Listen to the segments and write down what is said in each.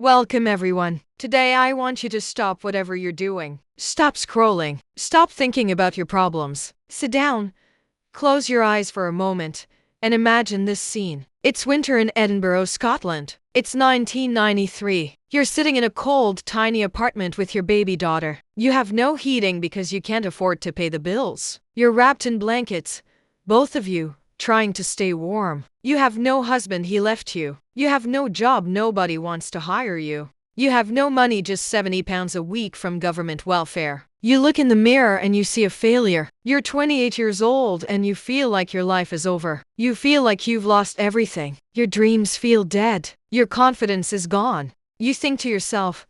Welcome everyone. Today I want you to stop whatever you're doing. Stop scrolling. Stop thinking about your problems. Sit down, close your eyes for a moment, and imagine this scene. It's winter in Edinburgh, Scotland. It's 1993. You're sitting in a cold, tiny apartment with your baby daughter. You have no heating because you can't afford to pay the bills. You're wrapped in blankets, both of you, trying to stay warm. You have no husband, he left you. You have no job, nobody wants to hire you. You have no money, just £70 a week from government welfare. You look in the mirror and you see a failure. You're 28 years old and you feel like your life is over. You feel like you've lost everything. Your dreams feel dead. Your confidence is gone. You think to yourself,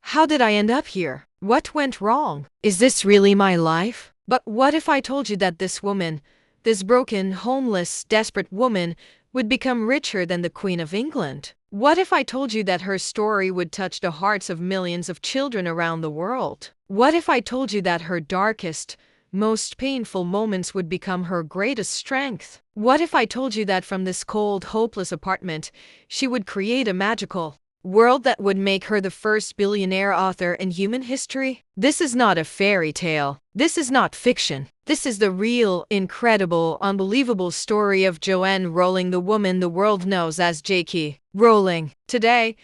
how did I end up here? What went wrong? Is this really my life? But what if I told you that this woman, this broken, homeless, desperate woman, would become richer than the Queen of England? What if I told you that her story would touch the hearts of millions of children around the world? What if I told you that her darkest, most painful moments would become her greatest strength? What if I told you that from this cold, hopeless apartment, she would create a magical world that would make her the first billionaire author in human history? This is not a fairy tale. This is not fiction. This is the real, incredible, unbelievable story of Joanne Rowling, the woman the world knows as J.K. Rowling. Today,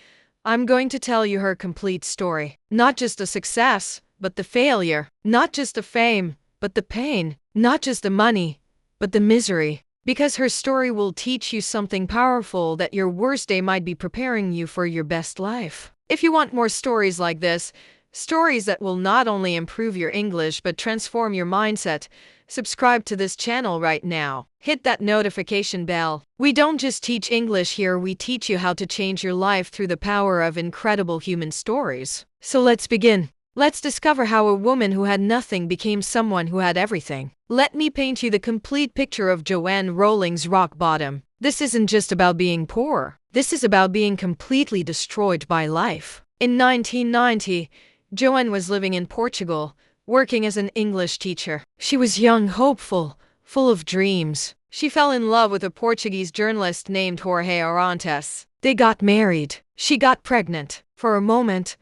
I'm going to tell you her complete story. Not just the success, but the failure. Not just the fame, but the pain. Not just the money, but the misery. Because her story will teach you something powerful, that your worst day might be preparing you for your best life. If you want more stories like this, stories that will not only improve your English but transform your mindset, subscribe to this channel right now. Hit that notification bell. We don't just teach English here, we teach you how to change your life through the power of incredible human stories. So let's begin. Let's discover how a woman who had nothing became someone who had everything. Let me paint you the complete picture of Joanne Rowling's rock bottom. This isn't just about being poor. This is about being completely destroyed by life. In 1990, Joanne was living in Portugal, working as an English teacher. She was young, hopeful, full of dreams. She fell in love with a Portuguese journalist named Jorge Arantes. They got married. She got pregnant. For a moment,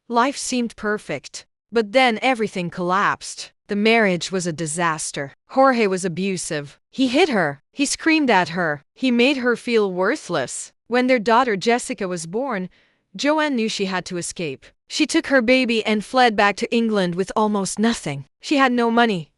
life seemed perfect. But then everything collapsed. The marriage was a disaster. Jorge was abusive. He hit her. He screamed at her. He made her feel worthless. When their daughter Jessica was born, Joanne knew she had to escape. She took her baby and fled back to England with almost nothing. She had no money,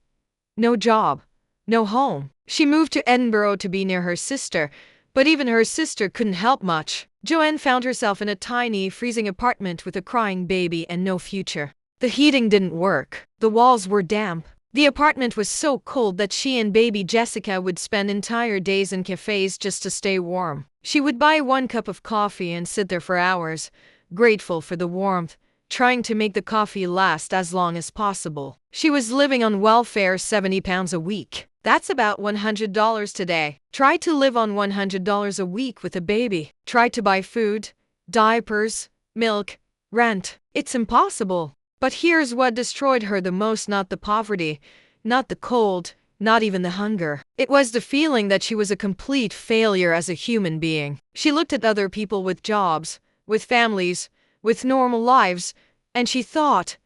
no job, no home. She moved to Edinburgh to be near her sister, but even her sister couldn't help much. Joanne found herself in a tiny, freezing apartment with a crying baby and no future. The heating didn't work. The walls were damp. The apartment was so cold that she and baby Jessica would spend entire days in cafes just to stay warm. She would buy one cup of coffee and sit there for hours, grateful for the warmth, trying to make the coffee last as long as possible. She was living on welfare, £70 a week. That's about $100 today. Try to live on $100 a week with a baby. Try to buy food, diapers, milk, rent. It's impossible. But here's what destroyed her the most: not the poverty, not the cold, not even the hunger. It was the feeling that she was a complete failure as a human being. She looked at other people with jobs, with families, with normal lives, and she thought,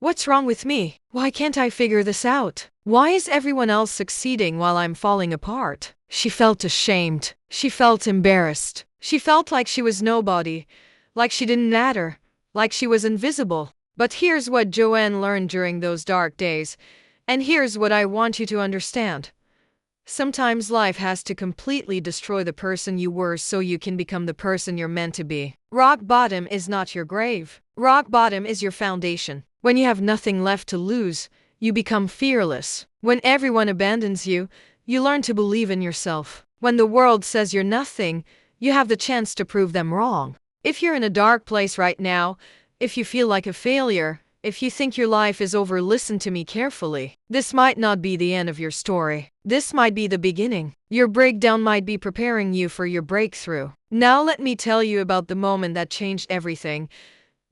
what's wrong with me? Why can't I figure this out? Why is everyone else succeeding while I'm falling apart? She felt ashamed. She felt embarrassed. She felt like she was nobody, like she didn't matter, like she was invisible. But here's what Joanne learned during those dark days, and here's what I want you to understand. Sometimes life has to completely destroy the person you were so you can become the person you're meant to be. Rock bottom is not your grave. Rock bottom is your foundation. When you have nothing left to lose, you become fearless. When everyone abandons you, you learn to believe in yourself. When the world says you're nothing, you have the chance to prove them wrong. If you're in a dark place right now, if you feel like a failure, if you think your life is over, listen to me carefully. This might not be the end of your story. This might be the beginning. Your breakdown might be preparing you for your breakthrough. Now let me tell you about the moment that changed everything,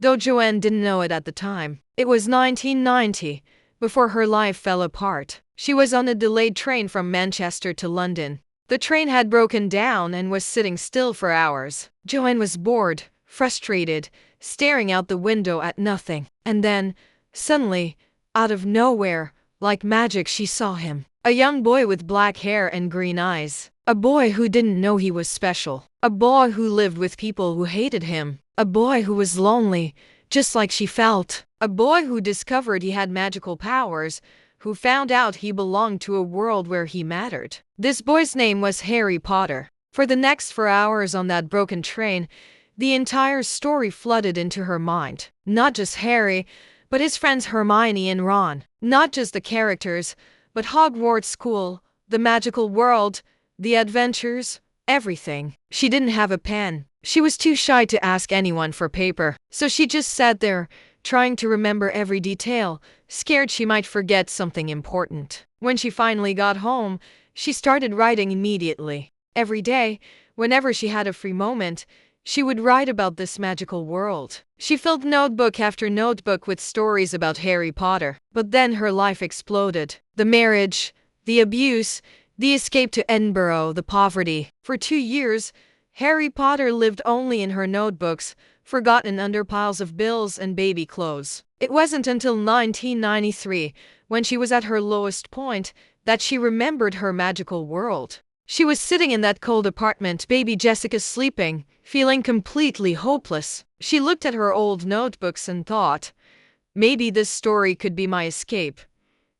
though Joanne didn't know it at the time. It was 1990, before her life fell apart. She was on a delayed train from Manchester to London. The train had broken down and was sitting still for hours. Joanne was bored, frustrated, staring out the window at nothing. And then, suddenly, out of nowhere, like magic, she saw him. A young boy with black hair and green eyes. A boy who didn't know he was special. A boy who lived with people who hated him. A boy who was lonely, just like she felt. A boy who discovered he had magical powers, who found out he belonged to a world where he mattered. This boy's name was Harry Potter. For the next 4 hours on that broken train, the entire story flooded into her mind. Not just Harry, but his friends Hermione and Ron. Not just the characters, but Hogwarts School, the magical world, the adventures, everything. She didn't have a pen. She was too shy to ask anyone for paper. So she just sat there, trying to remember every detail, scared she might forget something important. When she finally got home, she started writing immediately. Every day, whenever she had a free moment, she would write about this magical world. She filled notebook after notebook with stories about Harry Potter. But then her life exploded. The marriage, the abuse, the escape to Edinburgh, the poverty. For 2 years, Harry Potter lived only in her notebooks, forgotten under piles of bills and baby clothes. It wasn't until 1993, when she was at her lowest point, that she remembered her magical world. She was sitting in that cold apartment, baby Jessica sleeping, feeling completely hopeless. She looked at her old notebooks and thought, maybe this story could be my escape.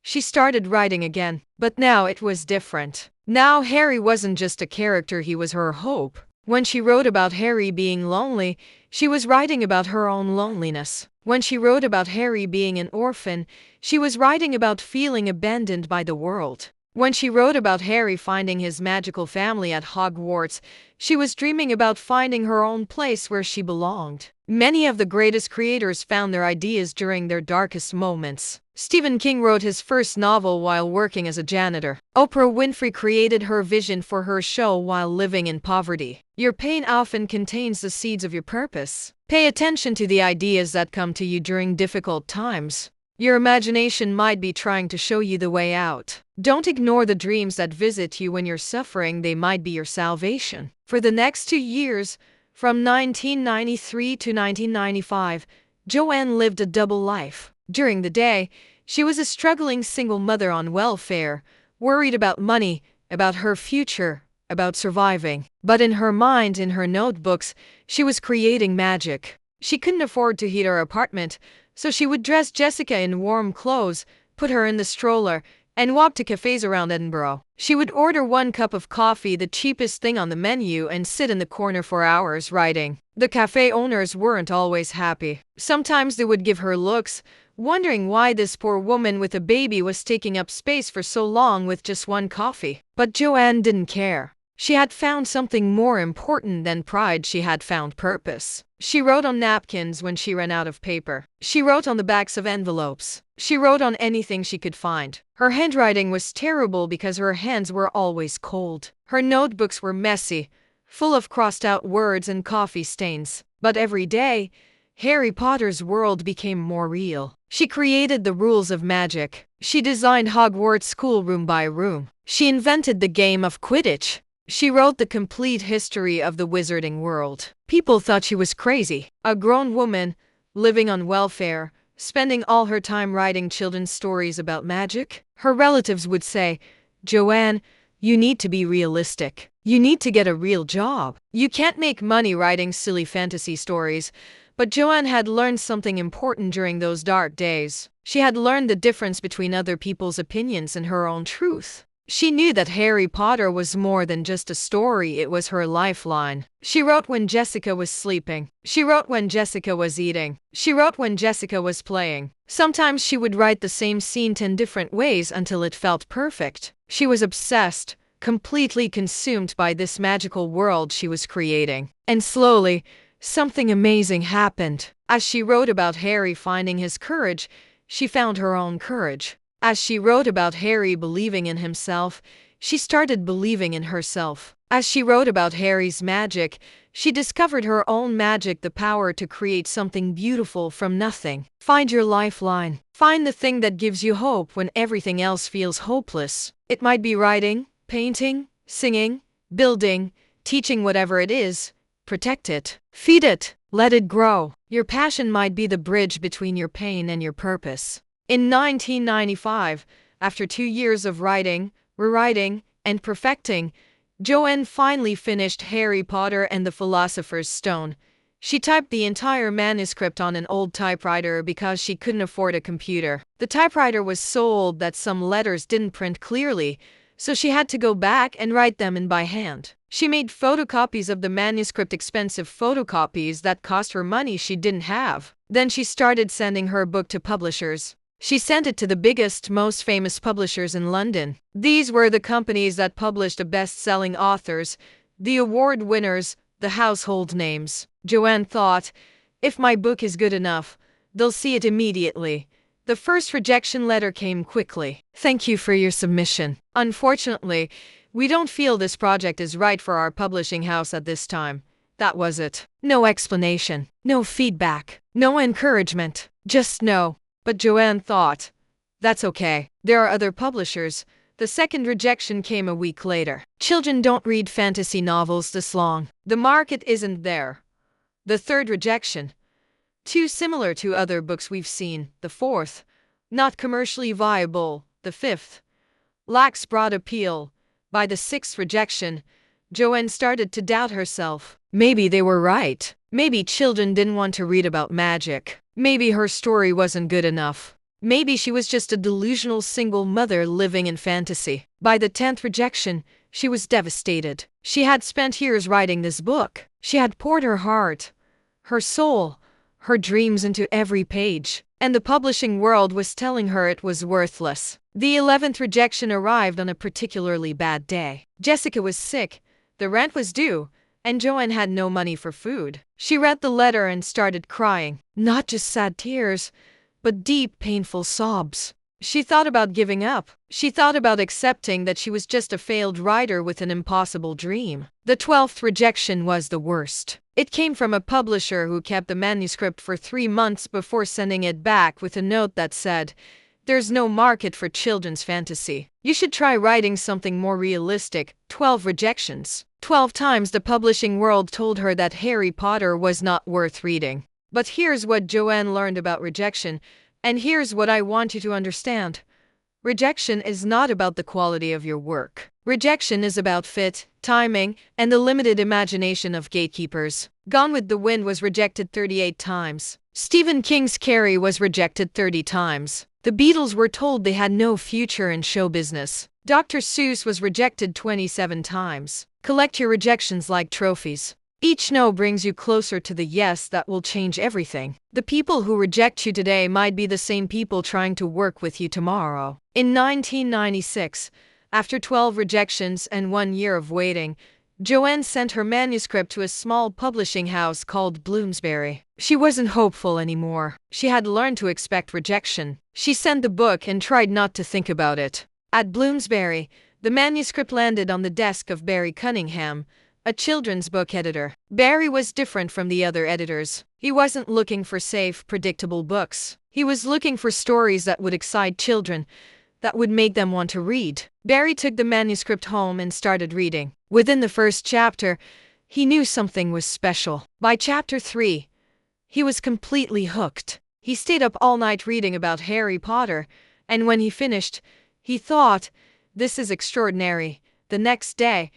She started writing again, but now it was different. Now Harry wasn't just a character, he was her hope. When she wrote about Harry being lonely, she was writing about her own loneliness. When she wrote about Harry being an orphan, she was writing about feeling abandoned by the world. When she wrote about Harry finding his magical family at Hogwarts, she was dreaming about finding her own place where she belonged. Many of the greatest creators found their ideas during their darkest moments. Stephen King wrote his first novel while working as a janitor. Oprah Winfrey created her vision for her show while living in poverty. Your pain often contains the seeds of your purpose. Pay attention to the ideas that come to you during difficult times. Your imagination might be trying to show you the way out. Don't ignore the dreams that visit you when you're suffering, they might be your salvation. For the next 2 years, from 1993 to 1995, Joanne lived a double life. During the day, she was a struggling single mother on welfare, worried about money, about her future, about surviving. But in her mind, in her notebooks, she was creating magic. She couldn't afford to heat her apartment, so she would dress Jessica in warm clothes, put her in the stroller, and walk to cafes around Edinburgh. She would order 1 cup of coffee, the cheapest thing on the menu, and sit in the corner for hours writing. The cafe owners weren't always happy. Sometimes they would give her looks, wondering why this poor woman with a baby was taking up space for so long with just 1 coffee. But Joanne didn't care. She had found something more important than pride. She had found purpose. She wrote on napkins when she ran out of paper. She wrote on the backs of envelopes. She wrote on anything she could find. Her handwriting was terrible because her hands were always cold. Her notebooks were messy, full of crossed-out words and coffee stains. But every day, Harry Potter's world became more real. She created the rules of magic. She designed Hogwarts School room by room. She invented the game of Quidditch. She wrote the complete history of the wizarding world. People thought she was crazy. A grown woman, living on welfare, spending all her time writing children's stories about magic. Her relatives would say, "Joanne, you need to be realistic. You need to get a real job. You can't make money writing silly fantasy stories." But Joanne had learned something important during those dark days. She had learned the difference between other people's opinions and her own truth. She knew that Harry Potter was more than just a story, it was her lifeline. She wrote when Jessica was sleeping. She wrote when Jessica was eating. She wrote when Jessica was playing. Sometimes she would write the same scene 10 different ways until it felt perfect. She was obsessed, completely consumed by this magical world she was creating. And slowly, something amazing happened. As she wrote about Harry finding his courage, she found her own courage. As she wrote about Harry believing in himself, she started believing in herself. As she wrote about Harry's magic, she discovered her own magic, the power to create something beautiful from nothing. Find your lifeline. Find the thing that gives you hope when everything else feels hopeless. It might be writing, painting, singing, building, teaching, whatever it is. protect it, feed it, let it grow. Your passion might be the bridge between your pain and your purpose. In 1995, after 2 years of writing, rewriting, and perfecting, Joanne finally finished Harry Potter and the Philosopher's Stone. She typed the entire manuscript on an old typewriter because she couldn't afford a computer. The typewriter was so old that some letters didn't print clearly, so she had to go back and write them in by hand. She made photocopies of the manuscript, expensive photocopies that cost her money she didn't have. Then she started sending her book to publishers. She sent it to the biggest, most famous publishers in London. These were the companies that published the best-selling authors, the award winners, the household names. Joanne thought, if my book is good enough, they'll see it immediately. The first rejection letter came quickly. Thank you for your submission. Unfortunately, we don't feel this project is right for our publishing house at this time. That was it. No explanation, no feedback, no encouragement, just no. But Joanne thought, that's okay. There are other publishers. The second rejection came a week later. Children don't read fantasy novels this long. The market isn't there. The third rejection. Too similar to other books we've seen. The fourth. Not commercially viable. The fifth. Lacks broad appeal. By the sixth rejection, Joanne started to doubt herself. Maybe they were right. Maybe children didn't want to read about magic. Maybe her story wasn't good enough. Maybe she was just a delusional single mother living in fantasy. By the 10th rejection, she was devastated. She had spent years writing this book. She had poured her heart, her soul, her dreams into every page. And the publishing world was telling her it was worthless. The 11th rejection arrived on a particularly bad day. Jessica was sick, the rent was due, and Joanne had no money for food. She read the letter and started crying. Not just sad tears, but deep, painful sobs. She thought about giving up. She thought about accepting that she was just a failed writer with an impossible dream. The 12th rejection was the worst. It came from a publisher who kept the manuscript for 3 months before sending it back with a note that said, "There's no market for children's fantasy. You should try writing something more realistic." 12 rejections. 12 times the publishing world told her that Harry Potter was not worth reading. But here's what Joanne learned about rejection, and here's what I want you to understand. Rejection is not about the quality of your work. Rejection is about fit, timing, and the limited imagination of gatekeepers. Gone with the Wind was rejected 38 times. Stephen King's Carrie was rejected 30 times. The Beatles were told they had no future in show business. Dr. Seuss was rejected 27 times. Collect your rejections like trophies. Each no brings you closer to the yes that will change everything. The people who reject you today might be the same people trying to work with you tomorrow. In 1996, after 12 rejections and 1 year of waiting, Joanne sent her manuscript to a small publishing house called Bloomsbury. She wasn't hopeful anymore. She had learned to expect rejection. She sent the book and tried not to think about it. At Bloomsbury, the manuscript landed on the desk of Barry Cunningham, a children's book editor. Barry was different from the other editors. He wasn't looking for safe, predictable books. He was looking for stories that would excite children, that would make them want to read. Barry took the manuscript home and started reading. Within the first chapter, he knew something was special. By chapter 3, he was completely hooked. He stayed up all night reading about Harry Potter, and when he finished, he thought, "This is extraordinary." The next day,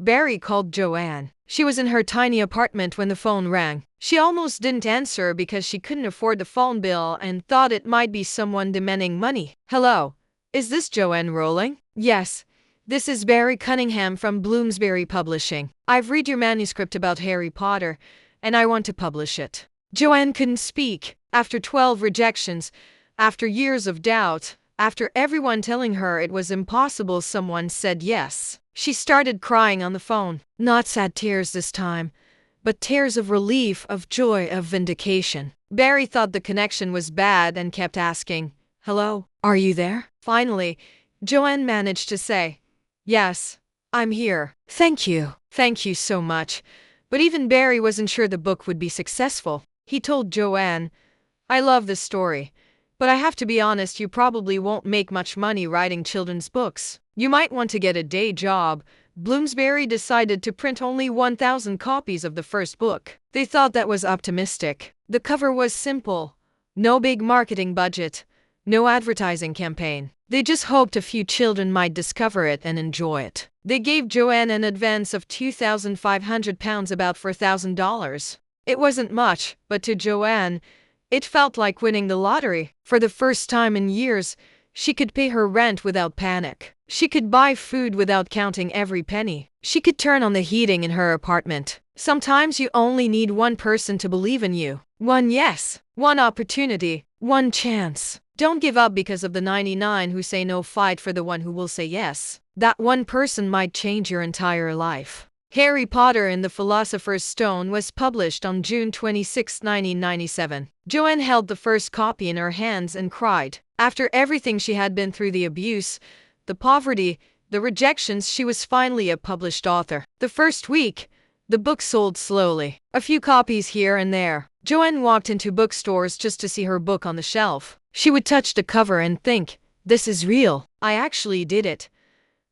Barry called Joanne. She was in her tiny apartment when the phone rang. She almost didn't answer because she couldn't afford the phone bill and thought it might be someone demanding money. "Hello, is this Joanne Rowling?" "Yes, this is Barry Cunningham from Bloomsbury Publishing. I've read your manuscript about Harry Potter, and I want to publish it." Joanne couldn't speak. After 12 rejections, after years of doubt, after everyone telling her it was impossible, someone said yes. She started crying on the phone. Not sad tears this time, but tears of relief, of joy, of vindication. Barry thought the connection was bad and kept asking, "Hello, are you there?" Finally, Joanne managed to say, "Yes, I'm here. Thank you. Thank you so much." But even Barry wasn't sure the book would be successful. He told Joanne, "I love this story, but I have to be honest, you probably won't make much money writing children's books. You might want to get a day job, Bloomsbury decided to print only 1,000 copies of the first book. They thought that was optimistic. The cover was simple. No big marketing budget. No advertising campaign. They just hoped a few children might discover it and enjoy it. They gave Joanne an advance of £2,500, about $4,000. It wasn't much, but to Joanne, it felt like winning the lottery. For the first time in years, she could pay her rent without panic. She could buy food without counting every penny. She could turn on the heating in her apartment. Sometimes you only need one person to believe in you. One yes, one opportunity, one chance. Don't give up because of the 99 who say no. Fight for the one who will say yes. That one person might change your entire life. Harry Potter and the Philosopher's Stone was published on June 26, 1997. Joanne held the first copy in her hands and cried. After everything she had been through, the abuse, the poverty, the rejections, she was finally a published author. The first week, the book sold slowly. A few copies here and there. Joanne walked into bookstores just to see her book on the shelf. She would touch the cover and think, this is real. I actually did it.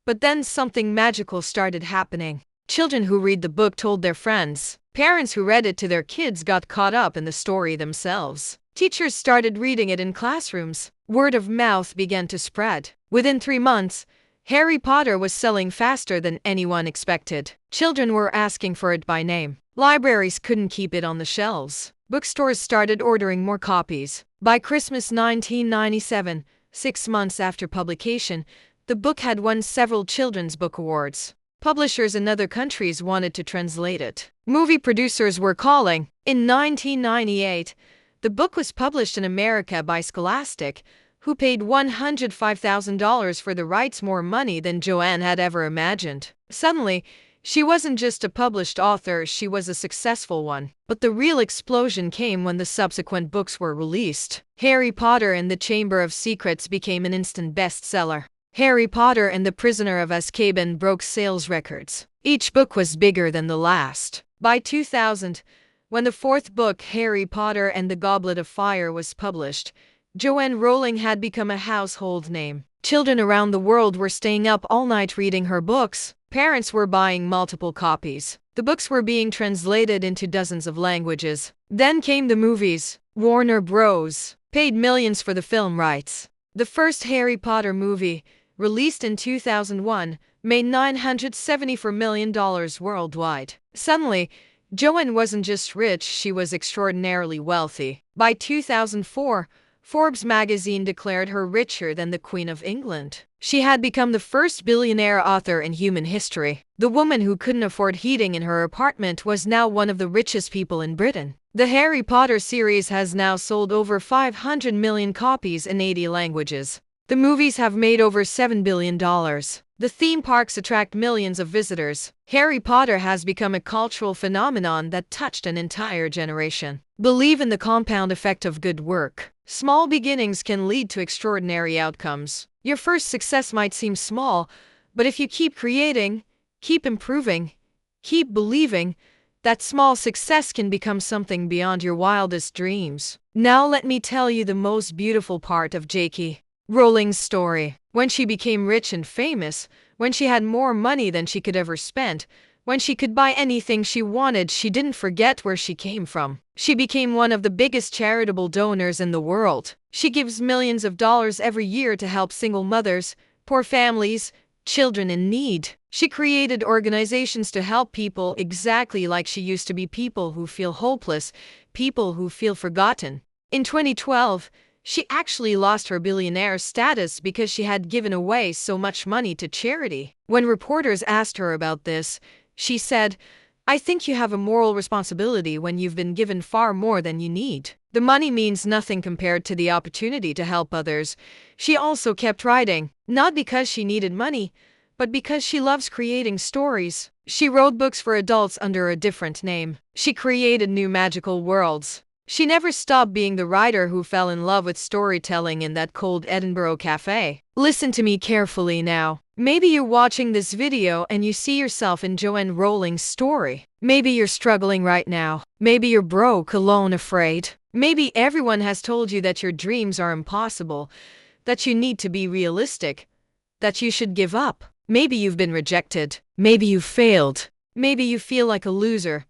But then something magical started happening. Children who read the book told their friends. Parents who read it to their kids got caught up in the story themselves. Teachers started reading it in classrooms. Word of mouth began to spread. Within 3 months, Harry Potter was selling faster than anyone expected. Children were asking for it by name. Libraries couldn't keep it on the shelves. Bookstores started ordering more copies. By Christmas 1997, 6 months after publication, the book had won several children's book awards. Publishers in other countries wanted to translate it. Movie producers were calling. In 1998, the book was published in America by Scholastic, who paid $105,000 for the rights, more money than Joanne had ever imagined. Suddenly, she wasn't just a published author, she was a successful one. But the real explosion came when the subsequent books were released. Harry Potter and the Chamber of Secrets became an instant bestseller. Harry Potter and the Prisoner of Azkaban broke sales records. Each book was bigger than the last. By 2000, when the fourth book, Harry Potter and the Goblet of Fire, was published, Joanne Rowling had become a household name. Children around the world were staying up all night reading her books. Parents were buying multiple copies. The books were being translated into dozens of languages. Then came the movies. Warner Bros. Paid millions for the film rights. The first Harry Potter movie, released in 2001, made $974 million worldwide. Suddenly, Joanne wasn't just rich, she was extraordinarily wealthy. By 2004, Forbes magazine declared her richer than the Queen of England. She had become the first billionaire author in human history. The woman who couldn't afford heating in her apartment was now one of the richest people in Britain. The Harry Potter series has now sold over 500 million copies in 80 languages. The movies have made over $7 billion. The theme parks attract millions of visitors. Harry Potter has become a cultural phenomenon that touched an entire generation. Believe in the compound effect of good work. Small beginnings can lead to extraordinary outcomes. Your first success might seem small, but if you keep creating, keep improving, keep believing, that small success can become something beyond your wildest dreams. Now let me tell you the most beautiful part of J.K. Rowling's story. When she became rich and famous, when she had more money than she could ever spend, when she could buy anything she wanted, she didn't forget where she came from. She became one of the biggest charitable donors in the world. She gives millions of dollars every year to help single mothers, poor families, children in need. She created organizations to help people exactly like she used to be, people who feel hopeless, people who feel forgotten. In 2012, she actually lost her billionaire status because she had given away so much money to charity. When reporters asked her about this, she said, "I think you have a moral responsibility when you've been given far more than you need. The money means nothing compared to the opportunity to help others." She also kept writing, not because she needed money, but because she loves creating stories. She wrote books for adults under a different name. She created new magical worlds. She never stopped being the writer who fell in love with storytelling in that cold Edinburgh cafe. Listen to me carefully now. Maybe you're watching this video and you see yourself in Joanne Rowling's story. Maybe you're struggling right now. Maybe you're broke, alone, afraid. Maybe everyone has told you that your dreams are impossible, that you need to be realistic, that you should give up. Maybe you've been rejected. Maybe you failed. Maybe you feel like a loser,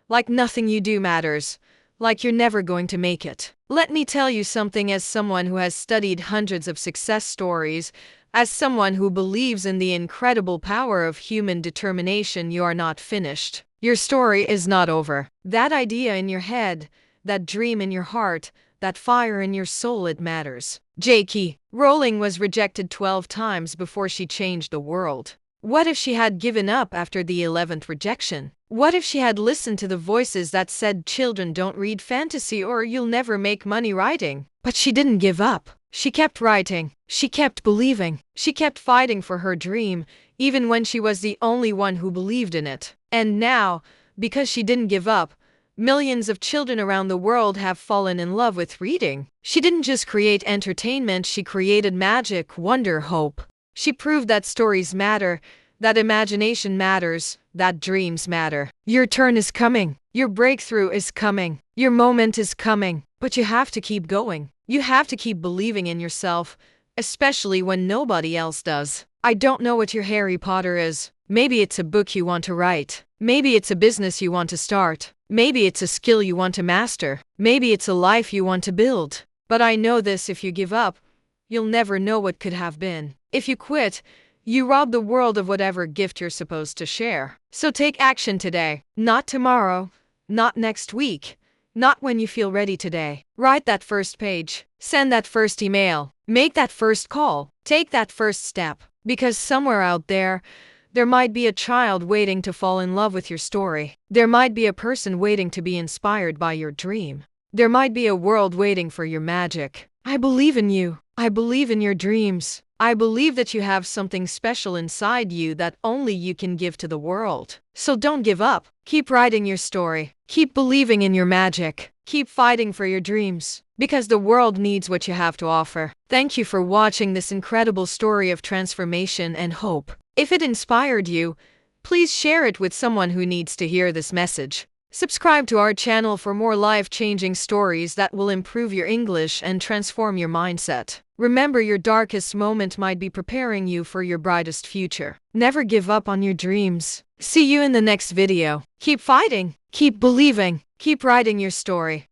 like nothing you do matters, like you're never going to make it. Let me tell you something, as someone who has studied hundreds of success stories, as someone who believes in the incredible power of human determination, you are not finished. Your story is not over. That idea in your head, that dream in your heart, that fire in your soul, it matters. J.K. Rowling was rejected 12 times before she changed the world. What if she had given up after the 11th rejection? What if she had listened to the voices that said children don't read fantasy or you'll never make money writing? But she didn't give up. She kept writing. She kept believing. She kept fighting for her dream, even when she was the only one who believed in it. And now, because she didn't give up, millions of children around the world have fallen in love with reading. She didn't just create entertainment, she created magic, wonder, hope. She proved that stories matter, that imagination matters, that dreams matter. Your turn is coming. Your breakthrough is coming. Your moment is coming. But you have to keep going. You have to keep believing in yourself, especially when nobody else does. I don't know what your Harry Potter is. Maybe it's a book you want to write. Maybe it's a business you want to start. Maybe it's a skill you want to master. Maybe it's a life you want to build. But I know this: if you give up, you'll never know what could have been. If you quit, you rob the world of whatever gift you're supposed to share. So take action today, not tomorrow, not next week, not when you feel ready today. Write that first page, send that first email, make that first call, take that first step. Because somewhere out there might be a child waiting to fall in love with your story. There might be a person waiting to be inspired by your dream. There might be a world waiting for your magic. I believe in you. I believe in your dreams. I believe that you have something special inside you that only you can give to the world. So don't give up. Keep writing your story. Keep believing in your magic. Keep fighting for your dreams. Because the world needs what you have to offer. Thank you for watching this incredible story of transformation and hope. If it inspired you, please share it with someone who needs to hear this message. Subscribe to our channel for more life-changing stories that will improve your English and transform your mindset. Remember, your darkest moment might be preparing you for your brightest future. Never give up on your dreams. See you in the next video. Keep fighting, keep believing, keep writing your story.